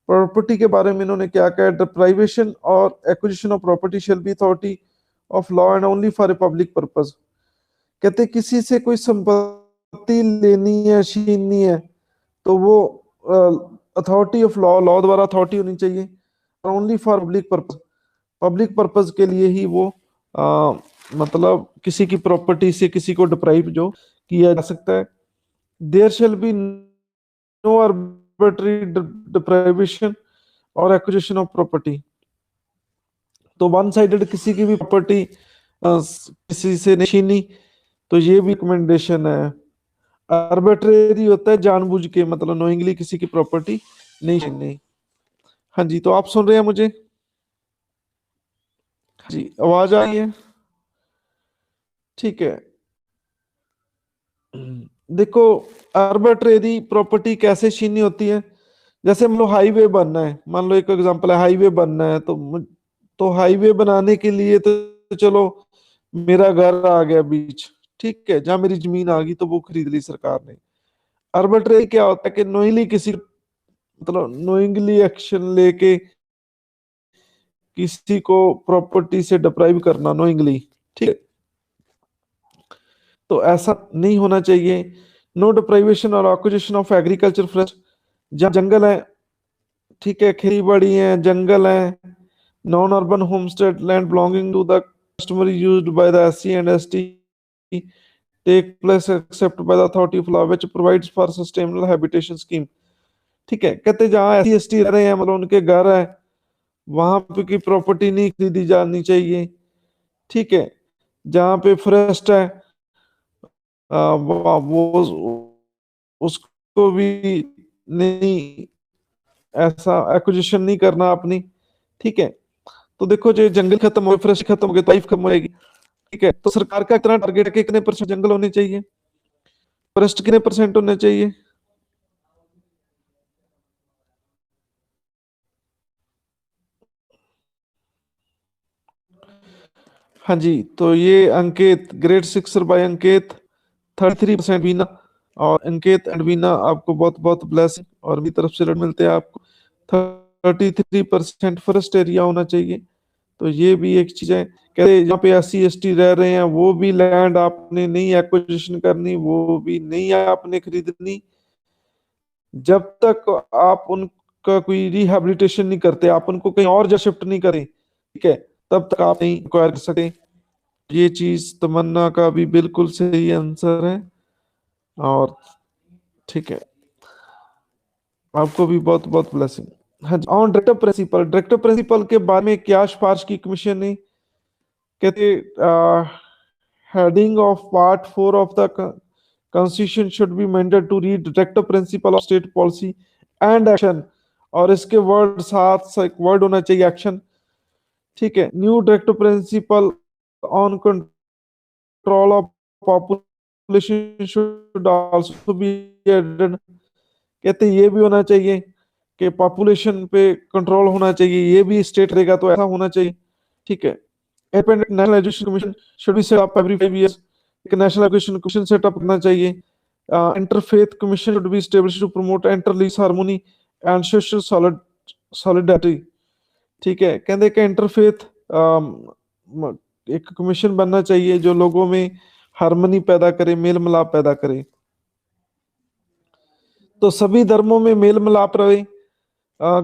प्रॉपर्टी के बारे में इन्होंने क्या कहा, डिप्राइवेशन और acquisition of property shall be authority of law and only for a public purpose. कहते किसी से कोई संपत्ति लेनी है, छीननी है, तो वो अथॉरिटी ऑफ लॉ, लॉ द्वारा अथॉरिटी होनी चाहिए, और only for public purpose, public purpose के लिए ही वो मतलब किसी की प्रॉपर्टी से किसी को डिप्राइव जो किया जा सकता है। There shall be no arbitrary deprivation और एक्विजिशन ऑफ प्रॉपर्टी। तो वन साइडेड किसी की भी प्रॉपर्टी किसी से नहीं छीनी, तो ये भी रिकमेंडेशन है। आर्बिट्रेरी होता है जानबूझ के, मतलब नोइंगली किसी की प्रॉपर्टी नहीं छीननी। हाँ जी, तो आप सुन रहे हैं मुझे? जी, आवाज आ रही है? ठीक है, देखो आर्बिट्रेरी प्रॉपर्टी कैसे छीननी होती है। जैसे मान लो हाईवे बनना है, मान लो एक एग्जांपल है, हाईवे बनना है, तो हाईवे बनाने के लिए तो चलो मेरा घर आ गया बीच, ठीक है, जहां मेरी जमीन आ गई तो वो खरीद ली सरकार ने। आर्बिट्रेरी क्या होता है कि नोइंगली किसी, मतलब नोइंगली एक्शन लेके किसी को प्रॉपर्टी से डिप्राइव करना नोइंगली। ठीक है, तो ऐसा नहीं होना चाहिए। नो डिप्राइवेशन और एक्विजिशन ऑफ एग्रीकल्चर फ्रेश, जहाँ जंगल है, ठीक है, खेती बाड़ी है, जंगल है, non urban homestead land belonging to the customary used by the SC and ST take place except by the authority of law which provides for sustainable habitation scheme. ठीक है, कहते जहाँ SC ST रह रहे हैं, मतलब उनके घर है, वहां पे की प्रॉपर्टी नहीं खरीदी जानी चाहिए। ठीक है, जहाँ पे फॉरेस्ट है वो उसको भी नहीं, ऐसा एक्विजिशन नहीं करना अपनी। ठीक है, तो देखो जो जंगल खत्म हो गए, फॉरेस्ट खत्म हो गए तो लाइफ खत्म हो जाएगी। ठीक है, तो सरकार का इतना टारगेट है कि कितने परसेंट जंगल होने चाहिए, फॉरेस्ट कितने परसेंट होने चाहिए? हाँ जी, तो ये अंकित, ग्रेड 6 बाय अंकित, 33% बीना। और अंकित एंड बीना आपको बहुत बहुत ब्लेसिंग, और भी तरफ से रेट मिलते हैं आपको। 33% फॉरेस्ट एरिया होना चाहिए। तो ये भी एक चीज है। कहते जहाँ पे SC ST रह रहे हैं वो भी लैंड आपने नहीं एक्विजिशन करनी, वो भी नहीं आपने खरीदनी, जब तक आप उनका कोई रिहेबिलिटेशन नहीं करते, आप उनको कहीं और जगह शिफ्ट नहीं करें। ठीक है, तब तक आप नहीं एक्वायर कर सकते। ये चीज तमन्ना का भी बिल्कुल सही आंसर है। और ठीक है, आपको भी बहुत बहुत ब्लेसिंग। हाँ जी, ऑन डायरेक्टर प्रिंसिपल के बारे में क्या सिफारिश की कमीशन ने? कहते heading of part 4 of the constitution should be amended to read director principle of state policy and action. और इसके वर्ड साथ एक वर्ड होना चाहिए एक्शन। ठीक है, new director principle on control of population should also be added. कहते हैं ये भी होना चाहिए कि पॉपुलेशन पे कंट्रोल होना चाहिए, ये भी स्टेट रहेगा तो ऐसा होना चाहिए। ठीक है, independent national education commission should be set up every 5 years। एक नेशनल एजुकेशन कमीशन सेटअप करना चाहिए। Interfaith commission should be established to promote interreligious harmony and social solidarity. ठीक है, कहते कि इंटरफेथ एक कमीशन बनना चाहिए जो लोगों में हार्मनी पैदा करे, मेल मिलाप पैदा करे। तो सभी धर्मों में मेल मिलाप रहे। अ,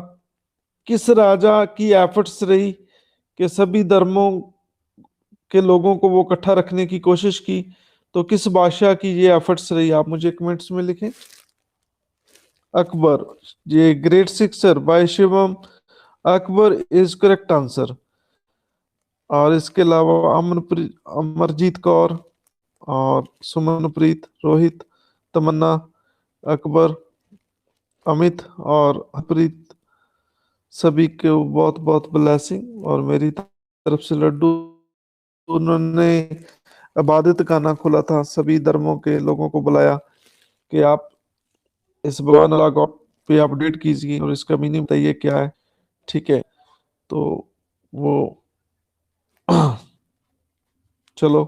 किस राजा की एफर्ट्स रही कि सभी धर्मों के लोगों को वो इकट्ठा रखने की कोशिश की? तो किस बादशाह की ये एफर्ट्स रही, आप मुझे कमेंट्स में लिखें। अकबर। ये great sixer by Shivam, Akbar is correct answer. और इसके अलावा अमनप्रीत, अमरजीत कौर और सुमनप्रीत, रोहित, तमन्ना, अकबर, अमित और हरप्रीत, सभी को बहुत बहुत ब्लेसिंग। और मेरी तरफ से लड्डू, उन्होंने इबादत खाना खोला था, सभी धर्मों के लोगों को बुलाया कि आप इस भगवान अल्लाह गॉड पे अपडेट कीजिए और इसका मीनिंग बताइए क्या है। ठीक है, तो वो चलो,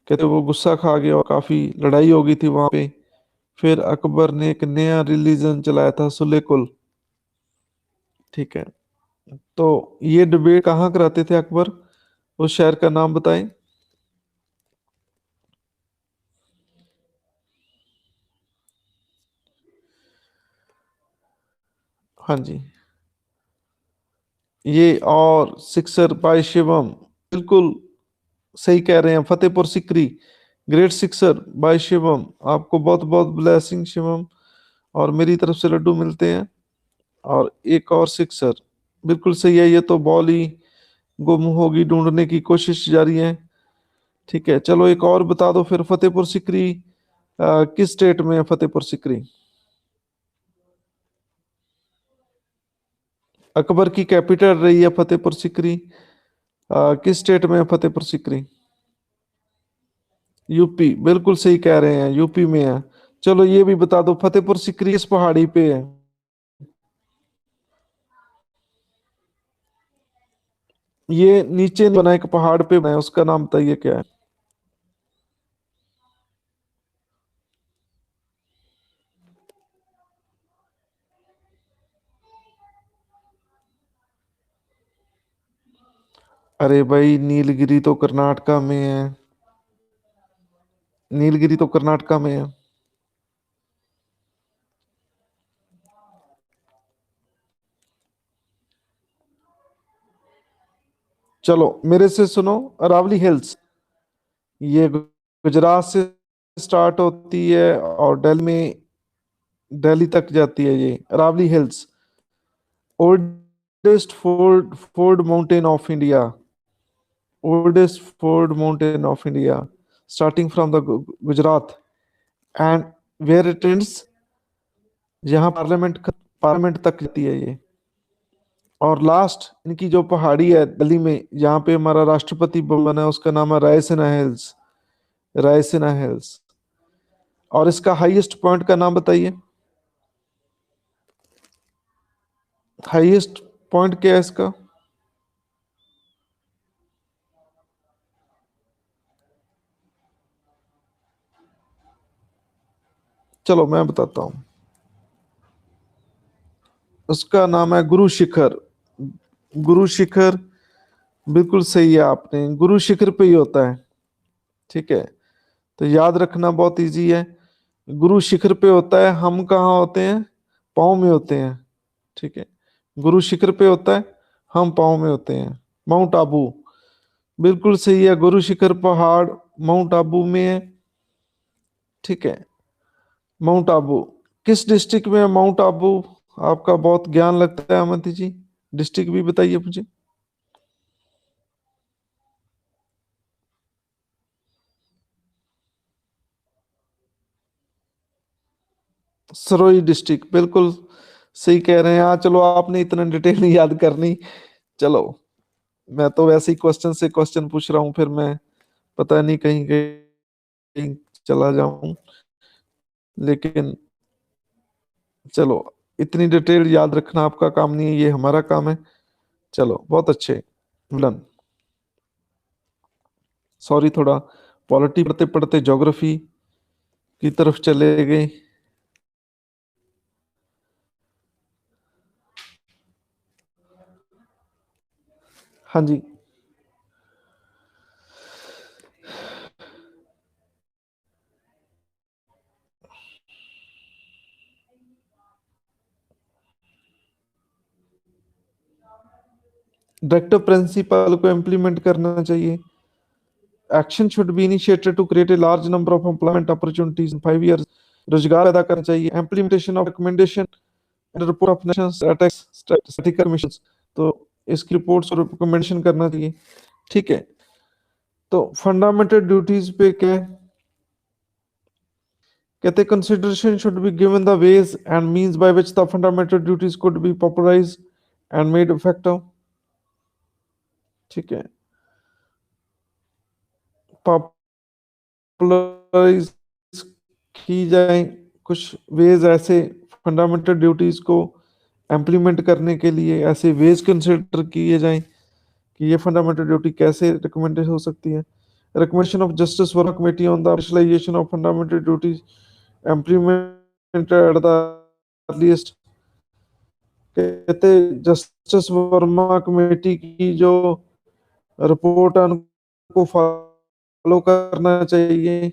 कहते वो गुस्सा खा गया और काफी लड़ाई हो गई थी वहां पे। फिर अकबर ने एक नया रिलीजन चलाया था, सुलेकुल। ठीक है, तो ये डिबेट कहाँ कराते थे अकबर? उस शहर का नाम बताएं। हाँ जी, ये और सिक्सर बाय शिवम, बिल्कुल सही कह रहे हैं, Fatehpur Sikri. Great sixer by Shivam, आपको बहुत बहुत ब्लेसिंग शिवम, और मेरी तरफ से लड्डू मिलते हैं। और एक और सिक्सर, बिल्कुल सही है, ये तो बॉल ही गुम होगी, ढूंढने की कोशिश जारी है। ठीक है, चलो एक और बता दो फिर, फतेहपुर सिकरी किस स्टेट में है फतेहपुर सिकरी? अकबर की कैपिटल रही है फतेहपुर सिकरी। किस स्टेट में है फतेहपुर सिकरी? यूपी, बिल्कुल सही कह रहे हैं, यूपी में है। चलो ये भी बता दो, फतेहपुर सिकरी इस पहाड़ी पे है? ये नीचे नहीं बना, एक पहाड़ पे बना है, उसका नाम बताइए क्या है? अरे भाई, नीलगिरी तो कर्नाटका में है। नीलगिरी तो कर्नाटका में है। चलो मेरे से सुनो, अरावली हिल्स, ये गुजरात से स्टार्ट होती है और दिल्ली में, दिल्ली तक जाती है ये Aravalli hills. Oldest ford ford mountain of India, oldest ford mountain of India, starting from the Gujarat, and where it ends, जहाँ पार्लियामेंट तक जाती है ये। और लास्ट इनकी जो पहाड़ी है दिल्ली में, जहाँ पे हमारा राष्ट्रपति भवन है, उसका नाम है रायसीना हिल्स, रायसीना हिल्स। और इसका हाईएस्ट पॉइंट का नाम बताइए, हाईएस्ट पॉइंट क्या है इसका? चलो मैं बताता हूँ, उसका नाम है गुरु शिखर। गुरु शिखर, बिल्कुल सही है आपने, गुरु शिखर पे ही होता है। ठीक है, तो याद रखना बहुत इजी है, गुरु शिखर पे होता है। हम कहाँ होते हैं? पाँव में होते हैं। ठीक है, गुरु शिखर पे होता है, हम पाँव में होते हैं। माउंट आबू, बिल्कुल सही है, गुरु शिखर पहाड़ माउंट आबू में है। ठीक है, माउंट आबू किस डिस्ट्रिक्ट में है? माउंट आबू, आपका बहुत ज्ञान लगता है अमंती जी, डिस्ट्रिक्ट भी बताइए मुझे। सरोई डिस्ट्रिक्ट, बिल्कुल सही कह रहे हैं। हाँ चलो, आपने इतना डिटेल नहीं याद करनी। चलो, मैं तो वैसे ही क्वेश्चन से क्वेश्चन पूछ रहा हूँ, फिर मैं पता नहीं कहीं कहीं चला जाऊं, लेकिन चलो, इतनी डिटेल याद रखना आपका काम नहीं है, ये हमारा काम है। चलो बहुत अच्छे, डन। सॉरी, थोड़ा पॉलिटी पढ़ते पढ़ते ज्योग्राफी की तरफ चले गए। हाँ जी, डायरेक्टिव प्रिंसिपल को इम्प्लीमेंट करना चाहिए। Action should be initiated to create a large number of employment opportunities in 5 years। रोजगार पैदा करना चाहिए। Implementation of recommendation and report of nations statistical commission, तो इसकी रिपोर्ट्स और रिकमेंडेशन करना चाहिए। ठीक है, तो फंडामेंटल ड्यूटीज पे क्या है? कहते consideration should be given the ways and means by which the fundamental duties could be popularised and made effective. ठीक है, पॉपुलराइज की जाए कुछ वेज ऐसे फंडामेंटल ड्यूटीज को इम्प्लीमेंट करने के लिए, ऐसे वेज कंसिडर किए जाएं कि ये फंडामेंटल ड्यूटी कैसे रिकमेंडेड हो सकती है। Recommendation of justice Verma committee on the specialisation of fundamental duties implemented at the earliest. कहते जस्टिस वर्मा कमेटी की जो रिपोर्ट है उनको फॉलो करना चाहिए।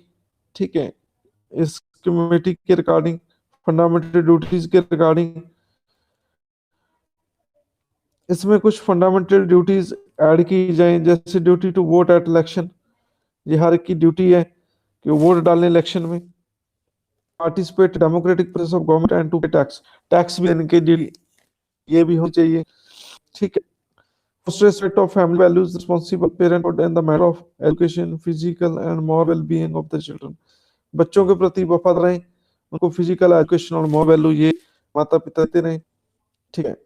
ठीक है, इस कमेटी के रिगार्डिंग फंडामेंटल ड्यूटीज के रिगार्डिंग इसमें कुछ फंडामेंटल ड्यूटीज ऐड की जाएं, जैसे duty to vote at election. ये हर एक की ड्यूटी है कि वोट डालें इलेक्शन में। Participate democratic process of government and to pay tax, tax भी इनके ड्यूटी, ये भी होनी चाहिए। ठीक है, foster respect of family values, responsible parenthood and the matter of education, physical and moral well-being of the children। बच्चों के प्रति वफादार रहें, उनको फिजिकल एजुकेशन और मोरल वैल्यू ये माता पिता देते रहें। ठीक है,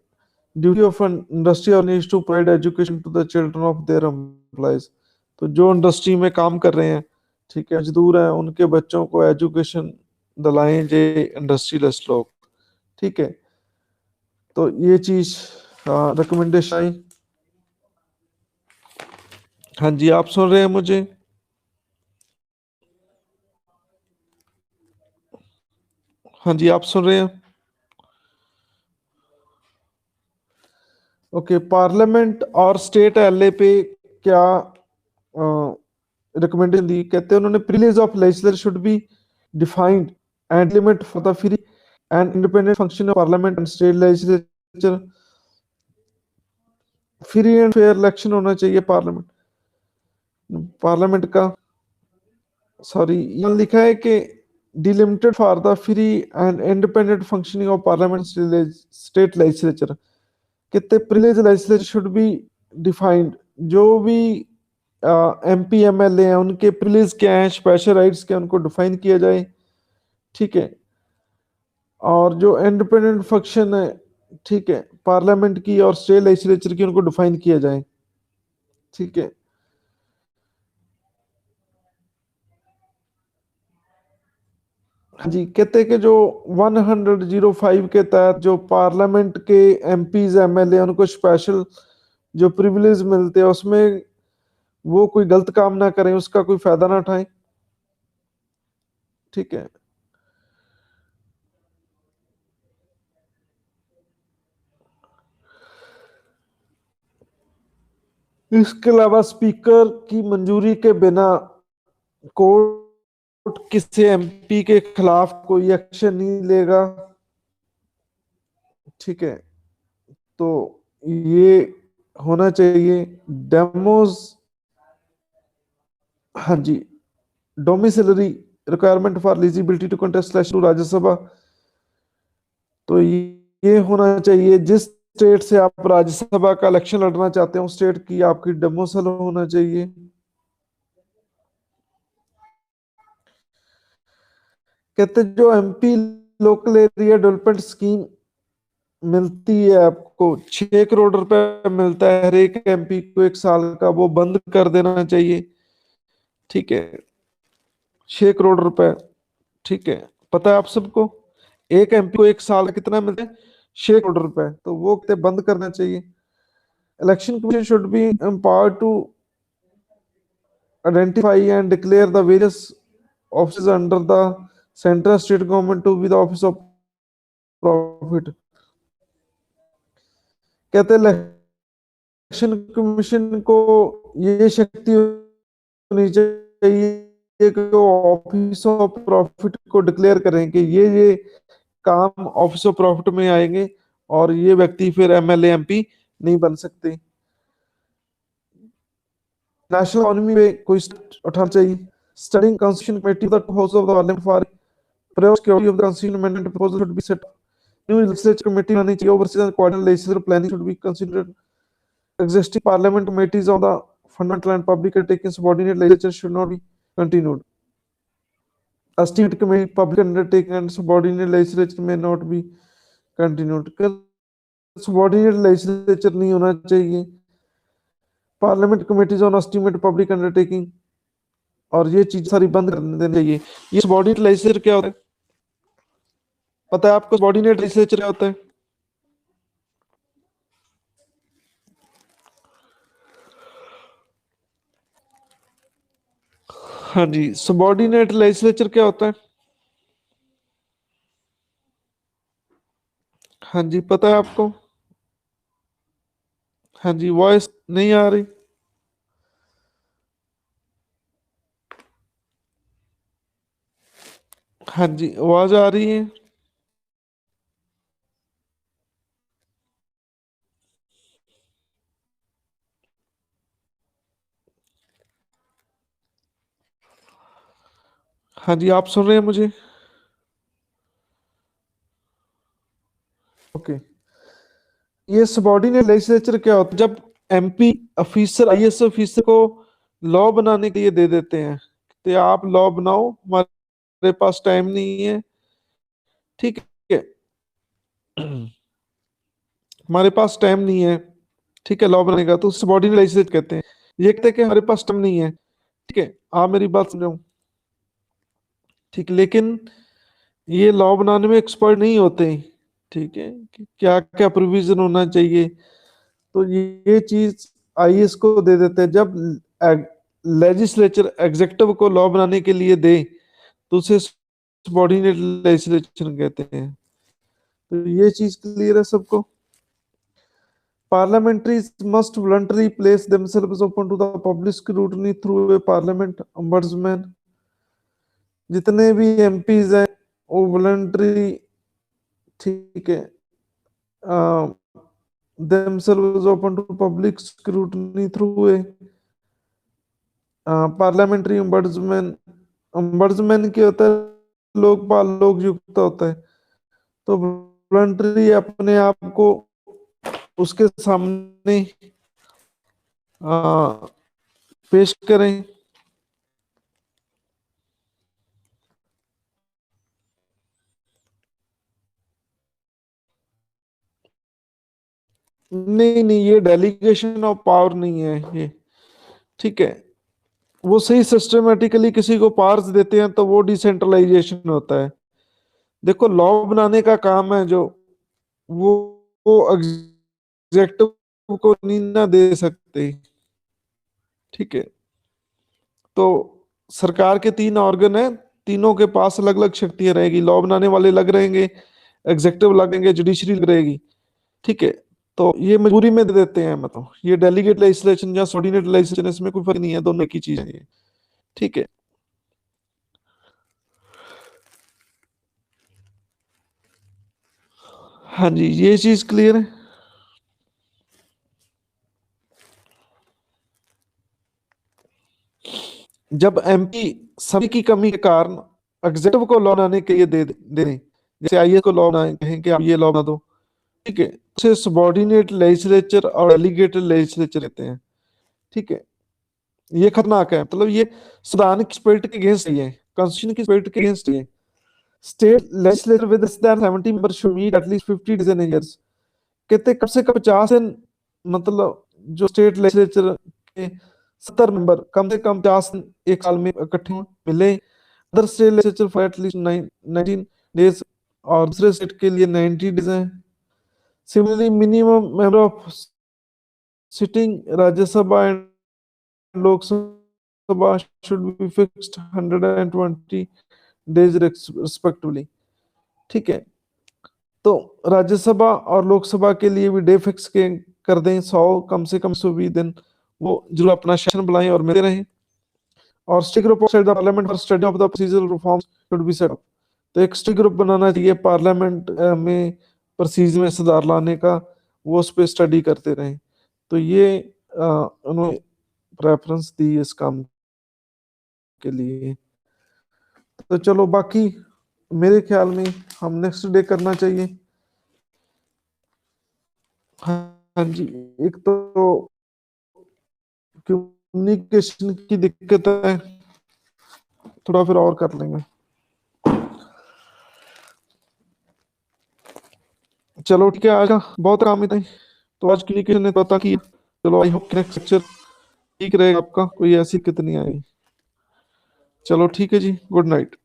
ड्यूटी ऑफ इंडस्ट्री और needs to provide education to the children of their employees. तो जो इंडस्ट्री में काम कर रहे हैं, ठीक है, मजदूर हैं, उनके बच्चों को एजुकेशन दिलाएं जे इंडस्ट्रियलिस्ट लोग। ठीक है, तो ये चीज रिकमेंडेशन आई। हाँ जी, आप सुन रहे हैं मुझे? हाँ जी, आप सुन रहे हैं? ओके, पार्लियामेंट और स्टेट एलए पे क्या रिकमेंडेशन दी? कहते हैं उन्होंने privilege of legislature should be defined and limit for the free and independent function of parliament and state legislature. Free and fair election होना चाहिए पार्लियामेंट, पार्लियामेंट का। सॉरी, यहाँ लिखा है कि delimited for the free and independent functioning of parliament state legislature. कितने privilege legislature should be defined, जो भी एमपी एमएलए हैं उनके प्रिविलेज क्या है, स्पेशल राइट्स क्या हैं, उनको डिफाइन किया जाए। ठीक है। और जो इंडिपेंडेंट फंक्शन है, ठीक है, पार्लियामेंट की और स्टेट लेजिस्लेचर की, उनको डिफाइन किया जाए। ठीक है। हाँ जी, कहते हैं कि जो 105 के तहत जो पार्लियामेंट के एमपीज एमएलए उनको स्पेशल जो प्रिविलेज मिलते हैं, उसमें वो कोई गलत काम ना करें, उसका कोई फायदा ना उठाएं। ठीक है। इसके अलावा स्पीकर की मंजूरी के बिना कोर्ट किसी एमपी के खिलाफ कोई एक्शन नहीं लेगा। ठीक है। तो ये होना चाहिए। डेमोज, हाँ जी, domiciliary requirement for eligibility to contest election Rajya Sabha. तो ये होना चाहिए, जिस स्टेट से आप राज्यसभा का इलेक्शन लड़ना चाहते हो उस स्टेट की आपकी डोमिसाइल होना चाहिए। कहते हैं जो MP local area development scheme मिलती है आपको, 6 करोड़ रुपए मिलता है हर एक एमपी को 1 साल का, वो बंद कर देना चाहिए। ठीक है। 6 करोड़ रुपए। ठीक है। पता है आप सबको एक एमपी को 1 साल का कितना मिलता है? 6 करोड़ रुपए। तो वो कहते बंद करना चाहिए। Election commission should be empowered to identify and declare the various offices under the central state government to be the office of profit। कहते हैं इलेक्शन कमीशन को ये शक्ति होनी चाहिए कि वो ऑफिस ऑफ प्रॉफिट को डिक्लेयर करें कि ये काम ऑफिस ऑफ प्रॉफिट में आएंगे और ये व्यक्ति फिर एमएलए एमपी नहीं बन सकते। नेशनल इकोनॉमी में कोई स्टेप उठाना चाहिए। Studying constitution committee of the house of the parliament for security of the constitution amendment proposal should be set. New legislature committee बनानी चाहिए। Overseas and coordinate legislative planning should be considered. Existing parliament committees on the fundamental and public undertaking subordinate legislature should not be continued. Estimate committee public undertaking and subordinate legislature may not be continued। subordinate legislature नहीं होना चाहिए। Parliament committees on estimate public undertaking और ये चीज सारी बंद कर देनी चाहिए। ये सबॉर्डिनेट लेजिस्लेचर क्या होता है? पता है आपको सबॉर्डिनेट लेजिस्लेचर क्या होता है? हाँ जी, सबॉर्डिनेट लेजिस्लेचर क्या होता है? हाँ जी, पता है आपको? हाँ जी, वॉइस नहीं आ रही। हाँ जी, आवाज आ रही है। हाँ जी, आप सुन रहे हैं मुझे? ओके। ये सबॉर्डिनेट लेजिस्लेचर क्या होता है? जब एमपी ऑफिसर आईएएस ऑफिसर को लॉ बनाने के लिए दे देते हैं, तो आप लॉ बनाओ, हमारे पास टाइम नहीं है। ठीक है। हमारे पास टाइम नहीं है। ठीक है, लॉ बनाने का तो सबॉर्डिनेट लेजिस्लेचर कहते हैं। ये कहते हैं कि हमारे पास टाइम नहीं है। ठीक है, आप मेरी बात समझो। ठीक, लेकिन ये लॉ बनाने में एक्सपर्ट नहीं होते। ठीक है, कि क्या क्या प्रोविजन होना चाहिए, तो ये चीज आईएएस को दे देते हैं। जब लेजिस्लेचर एग्जेक्टिव को लॉ बनाने के लिए दे तो उसे सबॉर्डिनेट लेजिस्लेचर कहते हैं। तो ये चीज क्लियर है सबको? Parliamentaries must voluntarily place themselves open to the public scrutiny through a parliament ombudsman। जितने भी एमपीज हैं वो वॉलंटरी, ठीक है, themselves open to public scrutiny through a parliamentary ombudsman। ombudsman क्या होता है? लोकपाल, लोकयुक्त होता है। तो वॉलंटरी अपने आप को उसके सामने पेश करें। नहीं नहीं, ये डेलीगेशन ऑफ पावर नहीं है ये, ठीक है। वो सही सिस्टमेटिकली किसी को पावर्स देते हैं तो वो डिसेंट्रलाइजेशन होता है। देखो लॉ बनाने का काम है जो, वो एग्जेक्टिव को नहीं ना दे सकते, ठीक है। तो सरकार के 3 ऑर्गन है, तीनों के पास अलग अलग शक्तियां रहेगी, लॉ बनाने वाले अलग रहेंगे, एग्जेक्टिव लगेंगे, जुडिशरी लग रहेगी, ठीक है। तो ये मजबूरी में दे देते हैं, मतलब ये डेलीगेट लेजिस्लेशन या सबऑर्डिनेट लेजिस्लेशन, इसमें कोई फर्क नहीं है, दोनों एक ही चीज है ये, ठीक है। हाँ जी, ये चीज क्लियर है। जब एमपी सभी की कमी के कारण एग्जेक्टिव को लॉ बनाने के लिए दे दें, जैसे आईए को लॉ बनाए, कहें कि आप ये लॉ बना दो, ठीक है, उसे सबॉर्डिनेट लेजिस्लेचर और डेलीगेटेड लेजिस्लेचर कहते हैं, ठीक है। ये खतरनाक है, मतलब ये संविधान की स्पिरिट के अगेंस्ट ही है, कॉन्स्टिट्यूशन की स्पिरिट के अगेंस्ट ही है। State legislature with less than 70 members should meet at least 50 days in years. कहते कम से कम 50 दिन, मतलब जो स्टेट लेजिस्लेचर के 70 मेंबर कम से कम 50 दिन एक साल में इकट्ठे मिले। Other state legislature for at least 19 days, और दूसरे स्टेट के लिए 90 डेज है। Similarly minimum member of sitting Rajya Sabha and Lok Sabha should be fixed 120 days respectively, ठीक है। तो राज्यसभा और लोकसभा के लिए भी डे फिक्स के कर दें, 100 कम से कम 120 दिन वो जो अपना सेशन बुलाएं और मिलते रहें। और stick group of the parliament for study of the procedural reforms should be set up. तो एक स्टिक ग्रुप बनाना चाहिए पार्लियामेंट में प्रोसीजर में सुधार लाने का, वो उस पर स्टडी करते रहें। तो ये उन्होंने प्रेफरेंस दी इस काम के लिए। तो चलो बाकी मेरे ख्याल में हम नेक्स्ट डे करना चाहिए। हाँ जी, एक तो कम्युनिकेशन की दिक्कत है, थोड़ा फिर और कर लेंगे। चलो ठीक है, आज का बहुत काम है, तो आज कम्युनिकेशन ने पता किया। चलो आई होप नेक्स्ट लेक्चर ठीक रहेगा आपका, कोई ऐसी दिक्कत नहीं आएगी। चलो ठीक है जी, गुड नाइट।